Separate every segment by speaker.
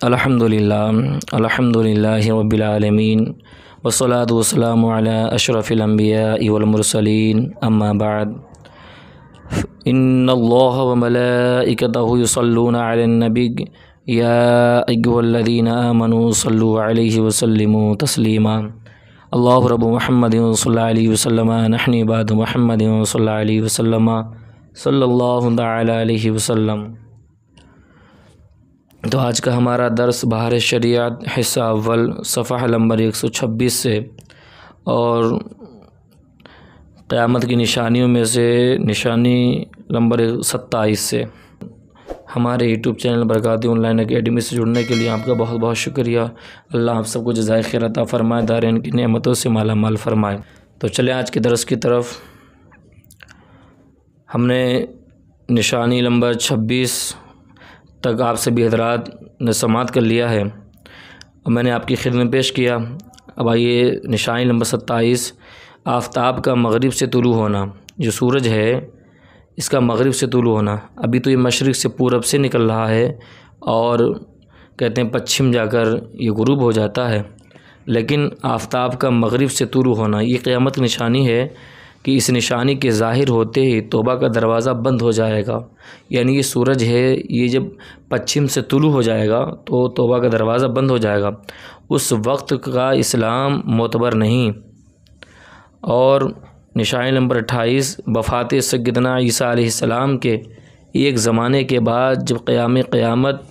Speaker 1: الحمدللہ رب العالمین والصلاة والسلام علی اشرف الانبیاء والمرسلین اما بعد ان اللہ وملائکتہ یصلون علی النبی یا ایھا الذین آمنوا صلوا علیہ وسلموا تسلیما اللہ رب محمد صلی اللہ علیہ وسلم نحن عباد محمد صلی اللہ علیہ وسلم صلی اللہ تعالی علیہ وسلم۔ تو آج کا ہمارا درس بحر شریعت حصہ اول صفحہ نمبر 126 سے اور قیامت کی نشانیوں میں سے نشانی نمبر 27 سے۔ ہمارے YouTube channel Barkati online academy سے جڑنے کے لیے آپ کا بہت بہت شکریہ۔ اللہ آپ سب کو جزائے خیر عطا فرمائے، دارین کی نعمتوں سے مالا مال فرمائے۔ تو چلیں آج کے درس کی طرف۔ ہم نے نشانی نمبر 26 تک آپ سبھی حضرات نے سماعت کر لیا ہے اور میں نے آپ کی خدمت میں پیش کیا۔ اب آئیے نشانی نمبر 27، آفتاب کا مغرب سے طلوع ہونا۔ جو سورج ہے اس کا مغرب سے طلوع ہونا، ابھی تو یہ مشرق سے پورب سے نکل رہا ہے اور کہتے ہیں پچھم جا کر یہ غروب ہو جاتا ہے، لیکن آفتاب کا مغرب سے طلوع ہونا یہ قیامت کی نشانی ہے کہ اس نشانی کے ظاہر ہوتے ہی توبہ کا دروازہ بند ہو جائے گا۔ یعنی یہ سورج ہے، یہ جب پچھم سے طلوع ہو جائے گا تو توبہ کا دروازہ بند ہو جائے گا، اس وقت کا اسلام معتبر نہیں۔ اور نشانی نمبر 28، وفات سیدنا عیسیٰ علیہ السلام کے ایک زمانے کے بعد جب قیامت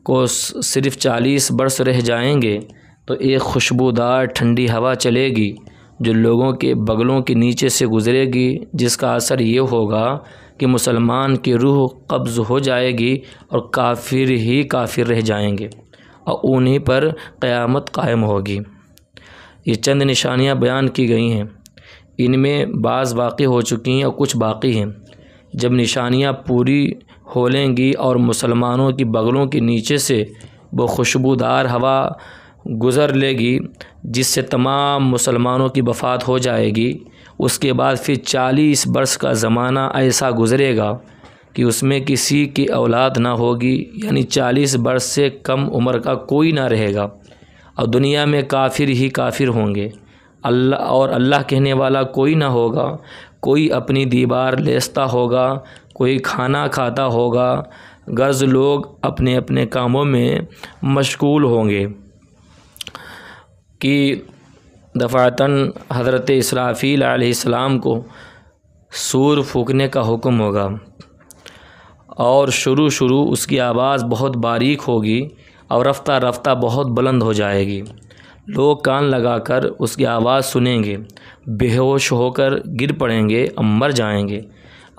Speaker 1: کو صرف 40 برس رہ جائیں گے تو ایک خوشبودار ٹھنڈی ہوا چلے گی جو لوگوں کے بغلوں کے نیچے سے گزرے گی، جس کا اثر یہ ہوگا کہ مسلمان کی روح قبض ہو جائے گی اور کافر ہی کافر رہ جائیں گے اور انہی پر قیامت قائم ہوگی۔ یہ چند نشانیاں بیان کی گئی ہیں، ان میں بعض واقع ہو چکی ہیں اور کچھ باقی ہیں۔ جب نشانیاں پوری ہو لیں گی اور مسلمانوں کی بغلوں کے نیچے سے وہ خوشبودار ہوا گزر لے گی جس سے تمام مسلمانوں کی وفات ہو جائے گی، اس کے بعد پھر 40 برس کا زمانہ ایسا گزرے گا کہ اس میں کسی کی اولاد نہ ہوگی، یعنی 40 برس سے کم عمر کا کوئی نہ رہے گا اور دنیا میں کافر ہی کافر ہوں گے، اللہ کہنے والا کوئی نہ ہوگا، کوئی اپنی دیوار لیستا ہوگا، کوئی کھانا کھاتا ہوگا، غرض لوگ اپنے اپنے کاموں میں مشغول ہوں گے۔ کہ دفعتاً حضرت اسرافیل علیہ السلام کو سور پھونکنے کا حکم ہوگا اور شروع اس کی آواز بہت باریک ہوگی اور رفتہ رفتہ بہت بلند ہو جائے گی۔ لوگ کان لگا کر اس کی آواز سنیں گے، بے ہوش ہو کر گر پڑیں گے اور مر جائیں گے۔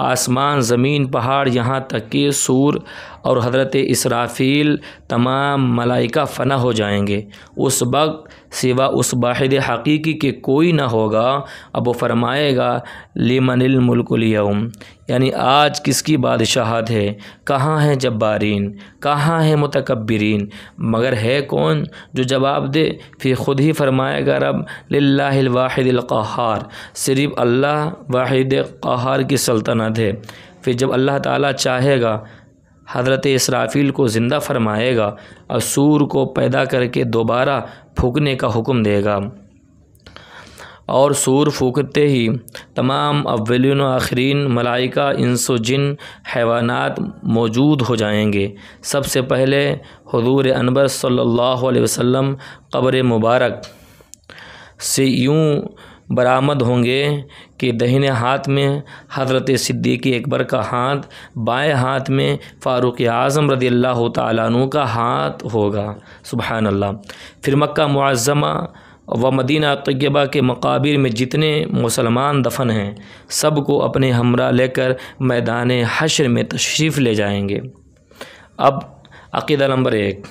Speaker 1: آسمان، زمین، پہاڑ، یہاں تک کہ سور اور حضرت اسرافیل تمام ملائکہ فنا ہو جائیں گے۔ اس وقت سوا اس واحد حقیقی کے کوئی نہ ہوگا۔ اب وہ فرمائے گا لمن الملک اليوم، یعنی آج کس کی بادشاہت ہے، کہاں ہیں جبارین، کہاں ہیں متکبرین، مگر ہے کون جو جواب دے؟ پھر خود ہی فرمائے گا رب للہ الواحد القہار، صرف اللہ واحد قہار کی سلطنت ہے۔ پھر جب اللہ تعالیٰ چاہے گا حضرت اسرافیل کو زندہ فرمائے گا اور سور کو پیدا کر کے دوبارہ پھونکنے کا حکم دے گا، اور سور پھونکتے ہی تمام اولین و آخرین ملائکہ، انس و جن، حیوانات موجود ہو جائیں گے۔ سب سے پہلے حضور انور صلی اللہ علیہ وسلم قبر مبارک سے یوں برآمد ہوں گے کہ دہنے ہاتھ میں حضرت صدیق اکبر کا ہاتھ، بائیں ہاتھ میں فاروق اعظم رضی اللہ تعالیٰ عنہ کا ہاتھ ہوگا۔ سبحان اللہ۔ پھر مکہ معظمہ و مدینہ طیبہ کے مقابر میں جتنے مسلمان دفن ہیں سب کو اپنے ہمراہ لے کر میدان حشر میں تشریف لے جائیں گے۔ اب عقیدہ نمبر 1،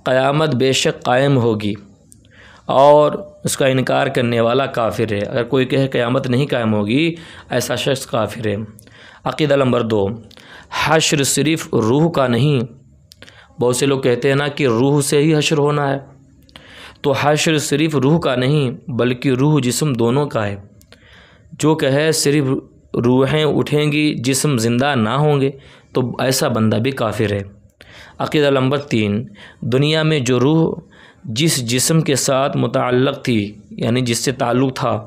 Speaker 1: قیامت بے شک قائم ہوگی اور اس کا انکار کرنے والا کافر ہے۔ اگر کوئی کہے قیامت نہیں قائم ہوگی، ایسا شخص کافر ہے۔ عقیدہ نمبر 2، حشر صرف روح کا نہیں۔ بہت سے لوگ کہتے ہیں نا کہ روح سے ہی حشر ہونا ہے، تو حشر صرف روح کا نہیں بلکہ روح جسم دونوں کا ہے۔ جو کہے صرف روحیں اٹھیں گی، جسم زندہ نہ ہوں گے، تو ایسا بندہ بھی کافر ہے۔ عقیدہ نمبر 3، دنیا میں جو روح جس جسم کے ساتھ متعلق تھی، یعنی جس سے تعلق تھا،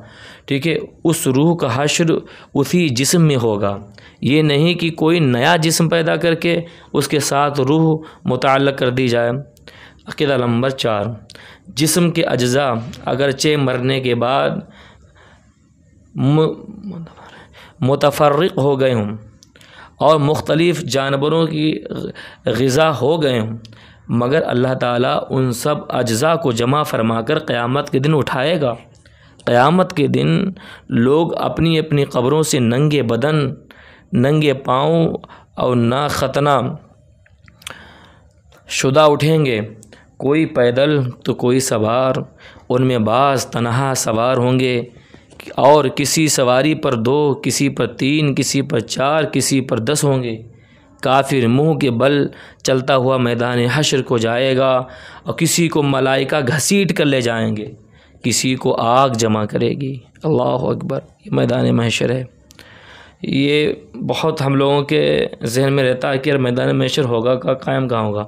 Speaker 1: ٹھیک ہے، اس روح کا حشر اسی جسم میں ہوگا۔ یہ نہیں کہ کوئی نیا جسم پیدا کر کے اس کے ساتھ روح متعلق کر دی جائے۔ عقیدہ نمبر 4، جسم کے اجزاء اگرچہ مرنے کے بعد متفرق ہو گئے ہوں اور مختلف جانوروں کی غذا ہو گئے ہوں، مگر اللہ تعالیٰ ان سب اجزاء کو جمع فرما کر قیامت کے دن اٹھائے گا۔ قیامت کے دن لوگ اپنی اپنی قبروں سے ننگے بدن، ننگے پاؤں اور ناختنہ شدہ اٹھیں گے، کوئی پیدل تو کوئی سوار، ان میں بعض تنہا سوار ہوں گے اور کسی سواری پر 2، کسی پر 3، کسی پر 4، کسی پر 10 ہوں گے۔ کافر منہ کے بل چلتا ہوا میدان حشر کو جائے گا اور کسی کو ملائکہ گھسیٹ کر لے جائیں گے، کسی کو آگ جمع کرے گی۔ اللہ اکبر! یہ میدان محشر ہے۔ یہ بہت ہم لوگوں کے ذہن میں رہتا ہے کہ یار میدان محشر ہوگا قائم کہاں ہوگا؟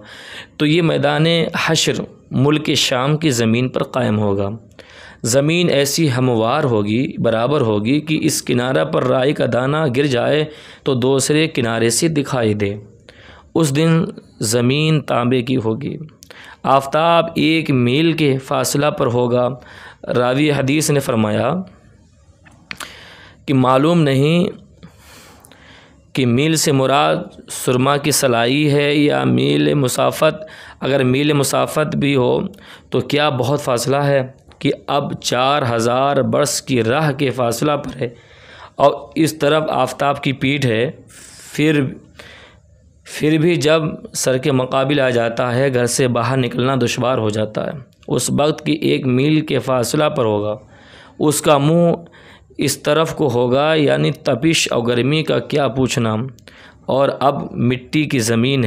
Speaker 1: تو یہ میدان حشر ملک شام کی زمین پر قائم ہوگا۔ زمین ایسی ہموار ہوگی، برابر ہوگی کہ اس کنارہ پر رائی کا دانہ گر جائے تو دوسرے کنارے سے دکھائی دے۔ اس دن زمین تانبے کی ہوگی، آفتاب 1 میل کے فاصلہ پر ہوگا۔ راوی حدیث نے فرمایا کہ معلوم نہیں کہ میل سے مراد سرما کی سلائی ہے یا میل مسافت۔ اگر میل مسافت بھی ہو تو کیا بہت فاصلہ ہے کہ اب 4000 برس کی راہ کے فاصلہ پر ہے اور اس طرف آفتاب کی پیٹھ ہے۔ پھر بھی جب سر کے مقابل آ جاتا ہے گھر سے باہر نکلنا دشوار ہو جاتا ہے۔ اس وقت کی 1 میل کے فاصلہ پر ہوگا، اس کا منہ اس طرف کو ہوگا، یعنی تپش اور گرمی کا کیا پوچھنا۔ اور اب مٹی کی زمین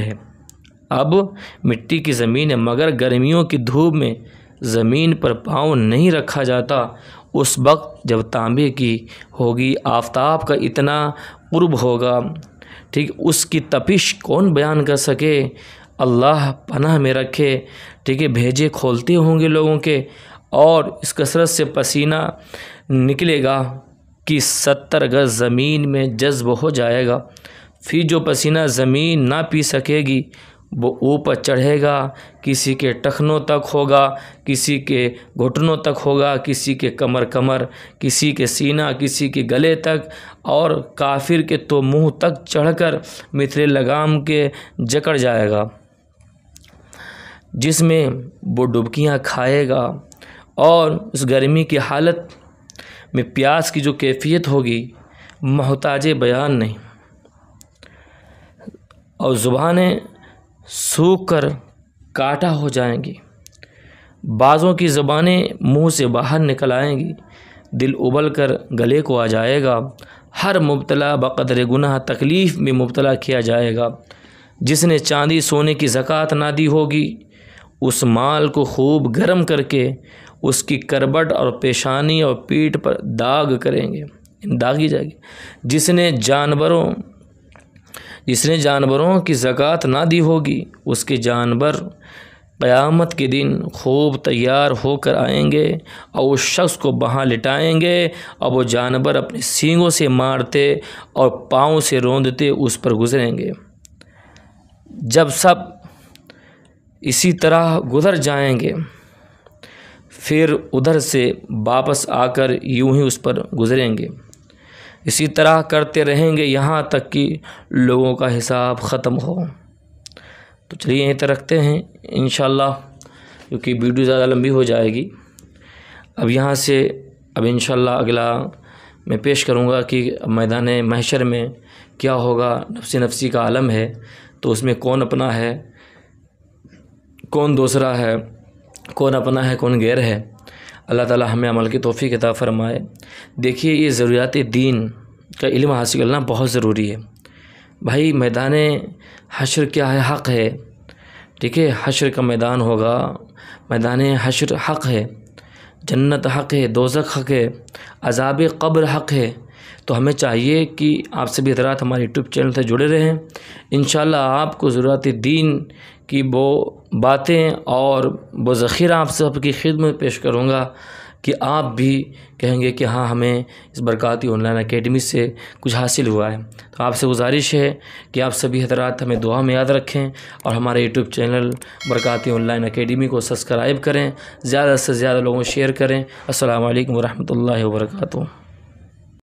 Speaker 1: ہے، مگر گرمیوں کی دھوپ میں زمین پر پاؤں نہیں رکھا جاتا۔ اس وقت جب تانبے کی ہوگی، آفتاب کا اتنا قرب ہوگا، ٹھیک، اس کی تپش کون بیان کر سکے؟ اللہ پناہ میں رکھے، ٹھیک ہے، بھیجے کھولتے ہوں گے لوگوں کے، اور اس کثرت سے پسینہ نکلے گا کہ 70 گز زمین میں جذب ہو جائے گا۔ پھر جو پسینہ زمین نہ پی سکے گی وہ اوپر چڑھے گا، کسی کے ٹخنوں تک ہوگا، کسی کے گھٹنوں تک ہوگا، کسی کے کمر، کسی کے سینہ، کسی کے گلے تک، اور کافر کے تو منہ تک چڑھ کر مثل لگام کے جکڑ جائے گا، جس میں وہ ڈبکیاں کھائے گا۔ اور اس گرمی کی حالت میں پیاس کی جو کیفیت ہوگی محتاج بیان نہیں، اور زبانیں سوکھ کر کاٹا ہو جائیں گی، بعضوں کی زبانیں منہ سے باہر نکل آئیں گی، دل ابل کر گلے کو آ جائے گا۔ ہر مبتلا بقدر گناہ تکلیف میں مبتلا کیا جائے گا۔ جس نے چاندی سونے کی زکوٰۃ نہ دی ہوگی اس مال کو خوب گرم کر کے اس کی کربٹ اور پیشانی اور پیٹھ پر داغ داغی جائے گی۔ جس نے جانوروں کی زکوٰۃ نہ دی ہوگی اس کے جانور قیامت کے دن خوب تیار ہو کر آئیں گے اور اس شخص کو وہاں لٹائیں گے، اور وہ جانور اپنے سینگوں سے مارتے اور پاؤں سے روندتے اس پر گزریں گے۔ جب سب اسی طرح گزر جائیں گے پھر ادھر سے واپس آ کر یوں ہی اس پر گزریں گے، اسی طرح کرتے رہیں گے یہاں تک کہ لوگوں کا حساب ختم ہو۔ تو چلیے یہیں تک رکھتے ہیں انشاءاللہ، کیونکہ ویڈیو زیادہ لمبی ہو جائے گی۔ اب یہاں سے انشاءاللہ اگلا میں پیش کروں گا کہ میدان محشر میں کیا ہوگا۔ نفسی کا عالم ہے، تو اس میں کون اپنا ہے، کون دوسرا ہے، کون اپنا ہے، کون غیر ہے۔ اللہ تعالی ہمیں عمل کی توفیق عطا فرمائے۔ دیکھیے، یہ ضروریات دین کا علم حاصل کرنا بہت ضروری ہے۔ بھائی میدان حشر کیا ہے؟ حق ہے، ٹھیک ہے، حشر کا میدان ہوگا، میدان حشر حق ہے، جنت حق ہے، دوزخ حق ہے، عذاب قبر حق ہے۔ تو ہمیں چاہیے کہ آپ سبھی حضرات ہمارے یوٹیوب چینل سے جڑے رہیں۔ انشاءاللہ آپ کو ضروریات دین کہ وہ باتیں اور وہ ذخیرہ آپ سب کی خدمت پیش کروں گا کہ آپ بھی کہیں گے کہ ہاں ہمیں اس برکاتی آن لائن اکیڈمی سے کچھ حاصل ہوا ہے۔ تو آپ سے گزارش ہے کہ آپ سبھی حضرات ہمیں دعا میں یاد رکھیں اور ہمارے YouTube channel Barkati online academy کو سبسکرائب کریں، زیادہ سے زیادہ لوگوں کو شیئر کریں۔ السلام علیکم ورحمۃ اللہ وبرکاتہ۔